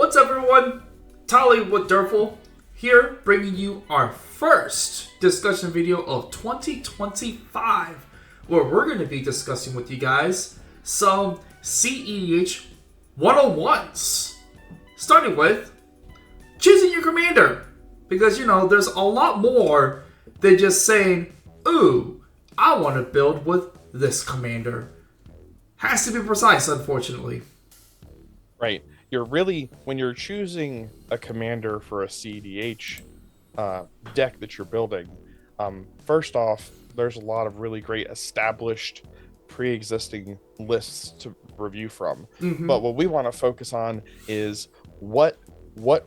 What's up, everyone? Tally with Durful here, bringing you our first discussion video of 2025, where we're going to be discussing with you guys some cEDH 101s, starting with choosing your commander, because there's a lot more than just saying, ooh, I want to build with this commander. Has to be precise, unfortunately. Right. When you're choosing a commander for a cEDH deck that you're building, first off, there's a lot of really great established pre-existing lists to review from. But what we want to focus on is what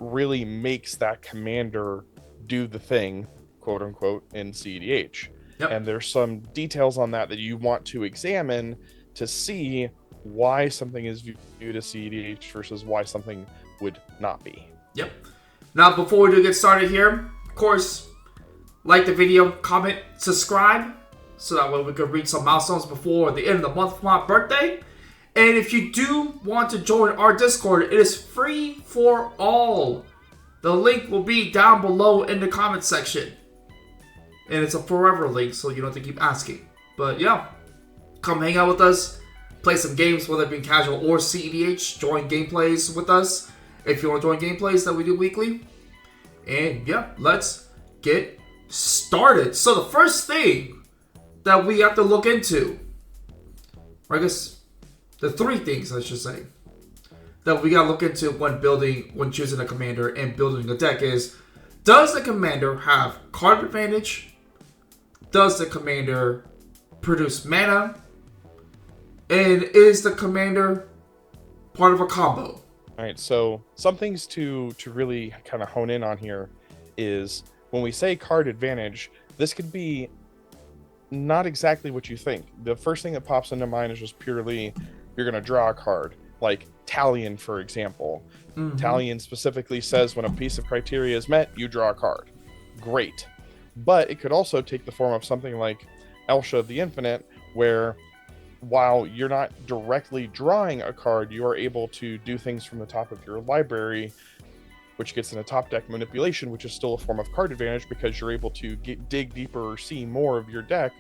really makes that commander do the thing, quote unquote, in cEDH. Yep. And there's some details on that you want to examine to see why something is viewed as cEDH versus why something would not be. Yep. Now, before we do get started here, of course, like the video, comment, subscribe, so that way we can reach some milestones before the end of the month for my birthday. And if you do want to join our Discord, it is free for all. The link will be down below in the comment section. And it's a forever link, so you don't have to keep asking. But yeah, come hang out with us. Play some games, whether it be casual or cEDH. Join gameplays with us if you want to join gameplays that we do weekly. And yeah, let's get started. So the first thing that we have to look into, or I guess the three things I should say, that we gotta look into when choosing a commander and building a deck is, does the commander have card advantage? Does the commander produce mana? And is the commander part of a combo? All right, so some things to really kind of hone in on here is when we say card advantage, this could be not exactly what you think. The first thing that pops into mind is just purely you're going to draw a card, like Talion, for example. Talion specifically says when a piece of criteria is met, you draw a card. Great. But it could also take the form of something like Elsha of the Infinite, where while you're not directly drawing a card, you are able to do things from the top of your library, which gets into top deck manipulation, which is still a form of card advantage because you're able to dig deeper or see more of your deck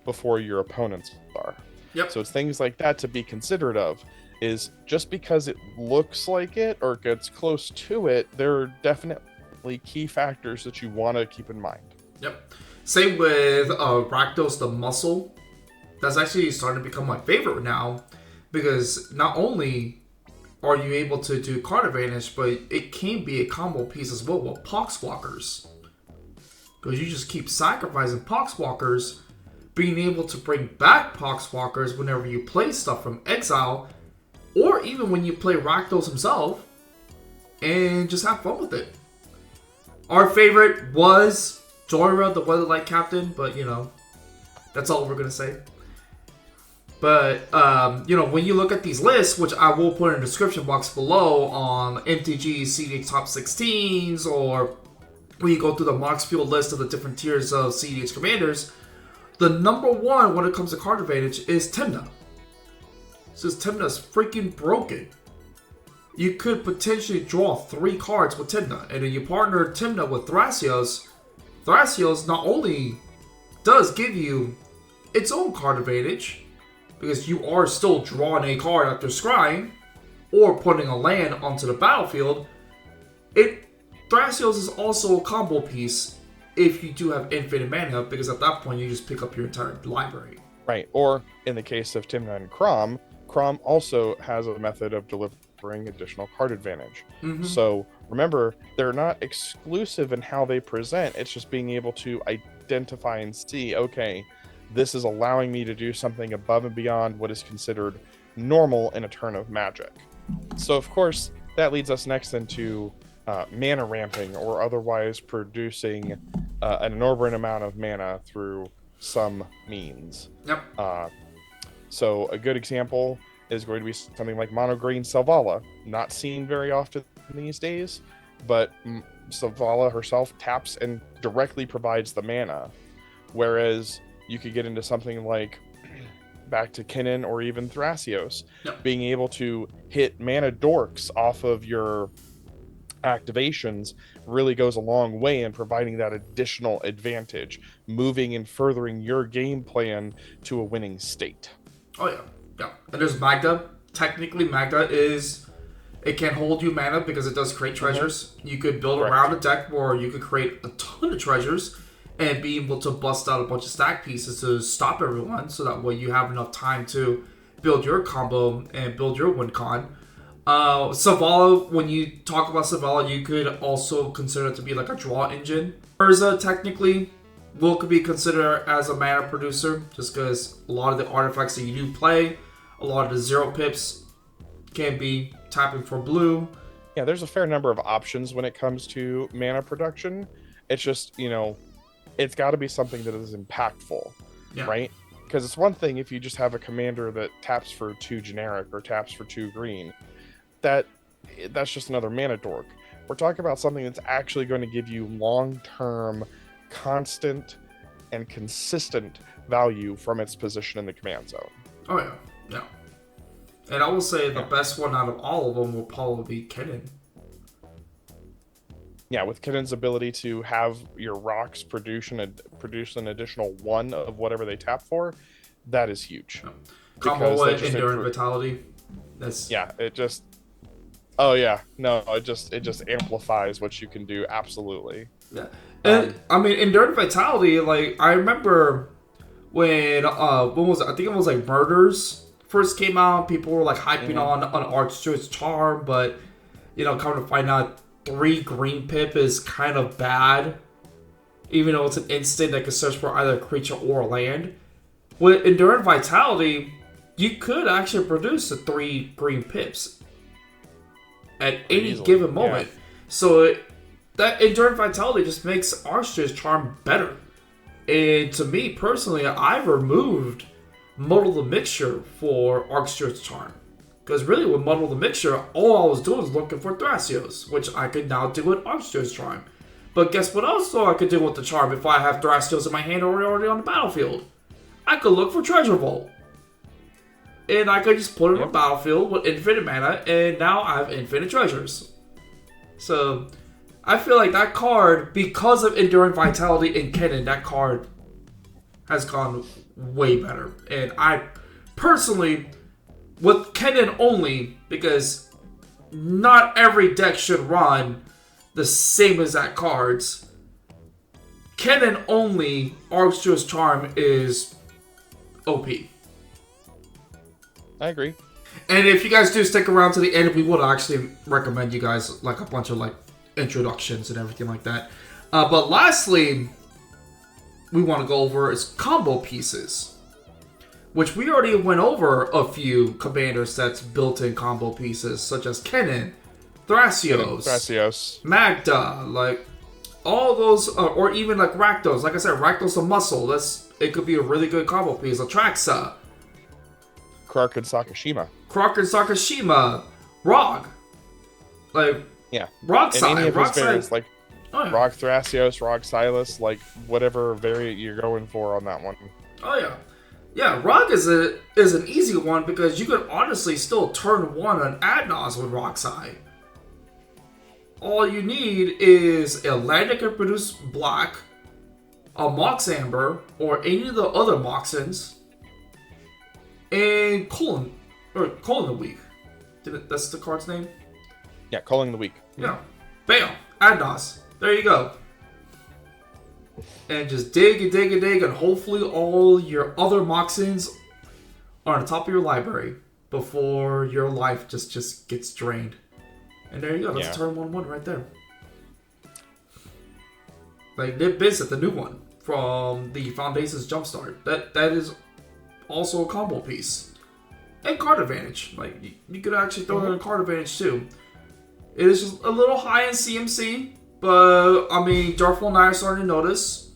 before your opponents are. Yep. So it's things like that to be considerate of. Is just because it looks like it or gets close to it, there are definitely key factors that you want to keep in mind. Yep. Same with Rakdos the Muscle. That's actually starting to become my favorite now, because not only are you able to do card advantage, but it can be a combo piece as well with Poxwalkers. Because you just keep sacrificing Poxwalkers, being able to bring back Poxwalkers whenever you play stuff from exile, or even when you play Rakdos himself, and just have fun with it. Our favorite was Joyra, the Weatherlight Captain, but that's all we're going to say. But, when you look at these lists, which I will put in the description box below on MTG cEDH Top 16s, or when you go through the Moxfield list of the different tiers of cEDH commanders, the number one when it comes to card advantage is Tymna. Since Tymna's freaking broken, you could potentially draw 3 cards with Tymna, and then you partner Tymna with Thrasios. Thrasios not only does give you its own card advantage, because you are still drawing a card after scrying, or putting a land onto the battlefield, Thrasios is also a combo piece if you do have infinite mana, because at that point you just pick up your entire library. Right, or in the case of Tymna and Crom also has a method of delivering additional card advantage. So remember, they're not exclusive in how they present, it's just being able to identify and see, okay, this is allowing me to do something above and beyond what is considered normal in a turn of Magic. So of course, that leads us next into mana ramping, or otherwise producing an inordinate amount of mana through some means. Yep. So a good example is going to be something like Mono Green Selvala, not seen very often these days, but Selvala herself taps and directly provides the mana, whereas you could get into something like back to Kinnan or even Thrasios, being able to hit mana dorks off of your activations really goes a long way in providing that additional advantage, moving and furthering your game plan to a winning state. Oh yeah, yeah. And there's Magda. Technically, Magda is it can hold you mana because it does create treasures. You could build Correct. around a deck where you could create a ton of treasures and be able to bust out a bunch of stack pieces to stop everyone, so that way you have enough time to build your combo and build your win con. Savala, when you talk about Savala, you could also consider it to be like a draw engine. Urza, technically, could be considered as a mana producer, just because a lot of the artifacts that you do play, a lot of the 0 pips can be tapping for blue. Yeah, there's a fair number of options when it comes to mana production. It's just, it's got to be something that is impactful, right? Because it's one thing if you just have a commander that taps for 2 generic or taps for 2 green. That's just another mana dork. We're talking about something that's actually going to give you long-term, constant, and consistent value from its position in the command zone. Oh yeah, yeah. And I will say the best one out of all of them will probably be Kennen. Yeah, with Kennen's ability to have your rocks produce an additional 1 of whatever they tap for, that is huge. Yeah. Combo with Endurance Vitality. It just... Oh yeah, no, it just amplifies what you can do, absolutely. Yeah. And I mean, Endurance Vitality, like, I remember when was it? I think it was like Murders first came out, people were like hyping on Archduke's Charm, but come to find out 3 green pip is kind of bad, even though it's an instant that can search for either a creature or land. With Endurance Vitality, you could actually produce the 3 green pips at any given moment. Yeah. So that Endurance Vitality just makes Archduke's Charm better. And to me personally, I've removed Muddle the Mixture for Archduke's Charm. Because really with Muddle the Mixture, all I was doing was looking for Thrasios, which I could now do with Archduke's Charm. But guess what else I could do with the Charm if I have Thrasios in my hand already on the battlefield? I could look for Treasure Vault. And I could just put it on the battlefield with infinite mana, and now I have infinite treasures. So, I feel like that card, because of Enduring Vitality and Kennen, that card has gone way better. And I personally, with Kennen only, because not every deck should run the same exact cards, Kennen only, Archduke's Charm is OP. I agree. And if you guys do stick around to the end, we would actually recommend you guys like a bunch of like introductions and everything like that. But lastly, we want to go over is combo pieces, which we already went over a few commander sets built-in combo pieces, such as Kennen, Thrasios, Magda, like all those, or even like Rakdos. Like I said, Rakdos the Muscle. It could be a really good combo piece. Atraxa. Krark and Sakashima, Rog, like Rog Sai, any of his variants, like Rog Thrasios, Rog Silas, like whatever variant you're going for on that one. Oh yeah. Rog is an easy one because you could honestly still turn 1 on Adnos with Rog Sai. All you need is a land that can produce black, a Mox Amber, or any of the other Moxens. And Colin the Weak. That's the card's name? Yeah, Calling the Weak. Yeah. Bam! Adnos. There you go. And just dig and dig and dig, and hopefully all your other Moxens are on the top of your library before your life just gets drained. And there you go. That's turn 1/1 right there. Like Nib Bizet, the new one from the Foundation's Jumpstart. That is also a combo piece. And card advantage. Like, you could actually throw in a card advantage too. It is just a little high in CMC, but I mean, Darful and I are starting to notice.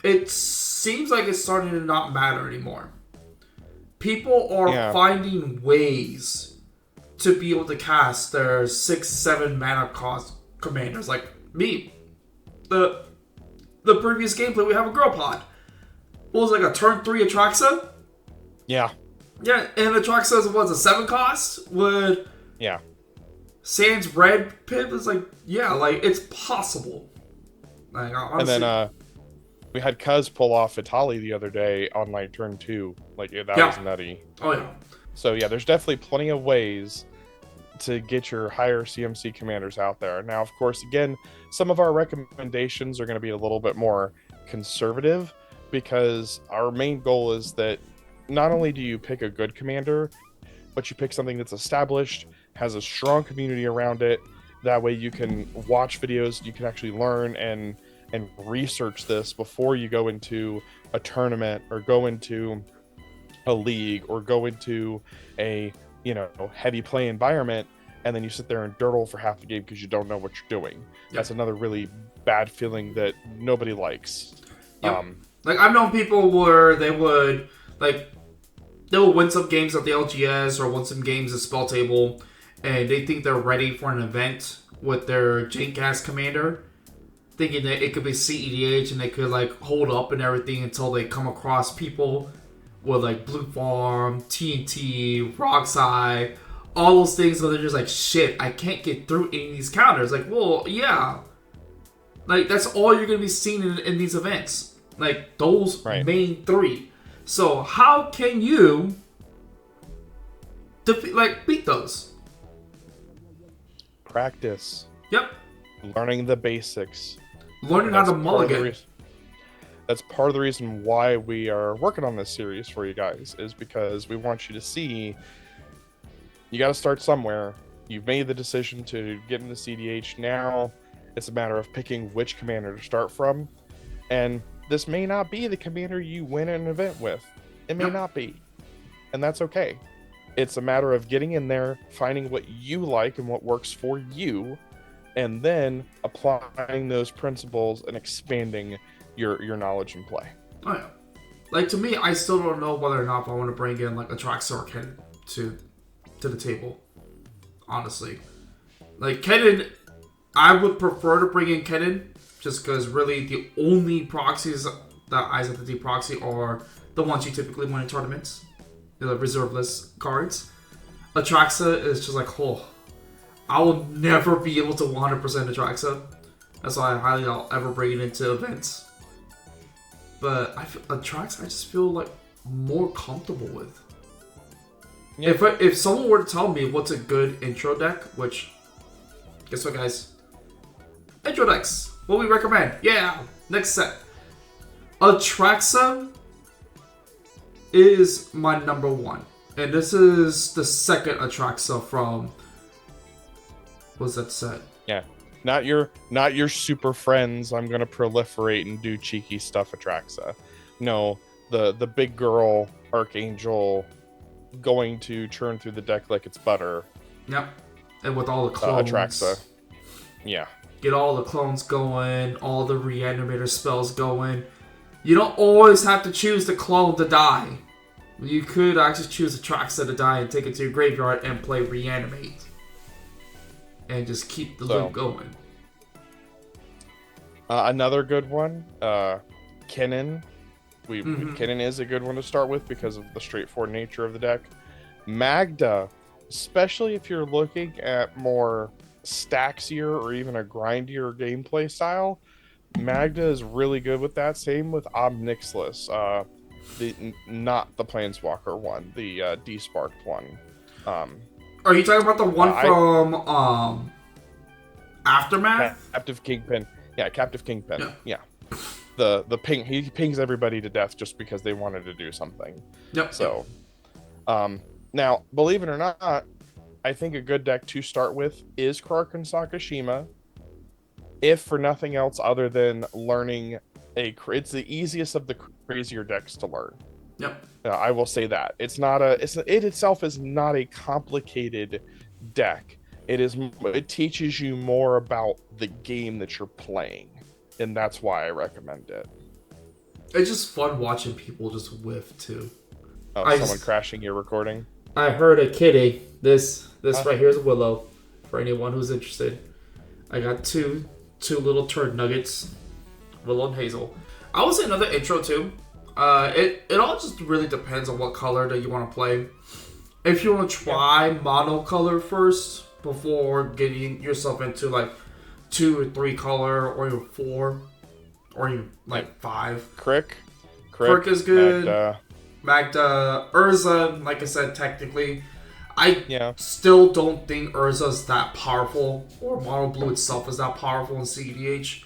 It seems like it's starting to not matter anymore. People are finding ways to be able to cast their 6-7 mana cost commanders. Like me. The previous gameplay, we have a Girl Pod. What was it, like a turn 3 Atraxa? Yeah. Yeah, and Atraxa was a 7 cost with Sans red pip is like, yeah, like it's possible. Like honestly, And then we had Cuz pull off Vitali the other day on like turn 2. Like that Yeah. was nutty. oh yeah, So yeah, there's definitely plenty of ways to get your higher CMC commanders out there. Now, of course, again, some of our recommendations are going to be a little bit more conservative because our main goal is that not only do you pick a good commander, but you pick something that's established, has a strong community around it. That way you can watch videos, you can actually learn and research this before you go into a tournament or go into a league or go into a heavy play environment, and then you sit there and durdle for half the game because you don't know what you're doing. Yep. That's another really bad feeling that nobody likes. Yep. Like I've known people where they would win some games at the LGS or win some games at Spell Table, and they think they're ready for an event with their Jaincast commander, thinking that it could be cEDH and they could like hold up and everything until they come across people with like Blue Farm, TNT, Roxai, all those things where they're just like, shit, I can't get through any of these counters. Like, well, yeah. Like, that's all you're going to be seeing in these events. Like, those main 3. So, how can you beat those? Practice. Yep. Learning the basics. Learning how to mulligan. That's part of the reason why we are working on this series for you guys, is because we want you to see you got to start somewhere. You've made the decision to get into cEDH. Now it's a matter of picking which commander to start from. And this may not be the commander you win an event with. It may not be. And that's okay. It's a matter of getting in there, finding what you like and what works for you, and then applying those principles and expanding your knowledge and play. Oh yeah. Like to me, I still don't know whether or not I want to bring in like a Traxxas or Kennen to the table. Honestly. Like Kennen, I would prefer to bring in Kennen just because really the only proxies that Eyes of the Deep proxy are the ones you typically win in tournaments. The reserveless cards. Atraxa is just like, oh, I will never be able to 100% Atraxa. That's why I highly doubt I'll ever bring it into events. But Atraxa, I just feel like more comfortable with. Yeah. If someone were to tell me what's a good intro deck, which, guess what, guys? Intro decks. What we recommend? Yeah. Next set. Atraxa is my number 1, and this is the second Atraxa from. What's that set? Yeah. Not your super friends, I'm gonna proliferate and do cheeky stuff Atraxa. No, the big girl Archangel going to churn through the deck like it's butter. Yep. And with all the clones. Atraxa. Yeah. Get all the clones going, all the reanimator spells going. You don't always have to choose the clone to die. You could actually choose Atraxa to die and take it to your graveyard and play reanimate. And just keep the loop going. Another good one, Kennen. Kennen is a good one to start with because of the straightforward nature of the deck. Magda, especially if you're looking at more stacksier or even a grindier gameplay style, Magda is really good with that. Same with Omnixless, not the Planeswalker one, the Desparked one. Are you talking about the one from Aftermath? Captive Kingpin. Yeah, Captive Kingpin. Yeah. The ping, he pings everybody to death just because they wanted to do something. Yep. So, now, believe it or not, I think a good deck to start with is Kraken Sakashima. If for nothing else other than learning it's the easiest of the crazier decks to learn. Yep. I will say that it itself is not a complicated deck. It teaches you more about the game that you're playing, and that's why I recommend it. It's just fun watching people just whiff too. Oh, someone crashing your recording? I heard a kitty. This right here is Willow. For anyone who's interested, I got two little turd nuggets, Willow and Hazel. I would say another intro too. It all just really depends on what color that you want to play. If you want to try mono color first, before getting yourself into like 2 or 3 color or even 4 or even like 5. Crick Is good. Magda. Urza, like I said, technically, I still don't think Urza's that powerful, or Mono Blue itself is that powerful in cEDH.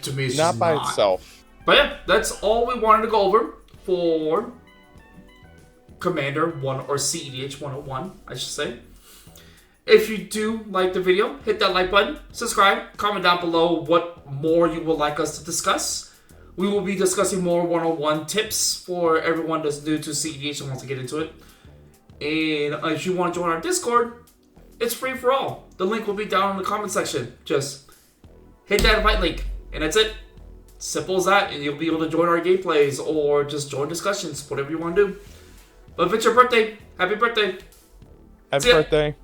To me, it's Not just by not. itself. But yeah, that's all we wanted to go over for Commander 1 or cEDH 101, I should say. If you do like the video, hit that like button, subscribe, comment down below what more you would like us to discuss. We will be discussing more 101 tips for everyone that's new to cEDH and wants to get into it. And if you want to join our Discord, it's free for all. The link will be down in the comment section. Just hit that invite link, and that's it. Simple as that, and you'll be able to join our gameplays or just join discussions, whatever you want to do. But if it's your birthday, happy birthday. Happy birthday.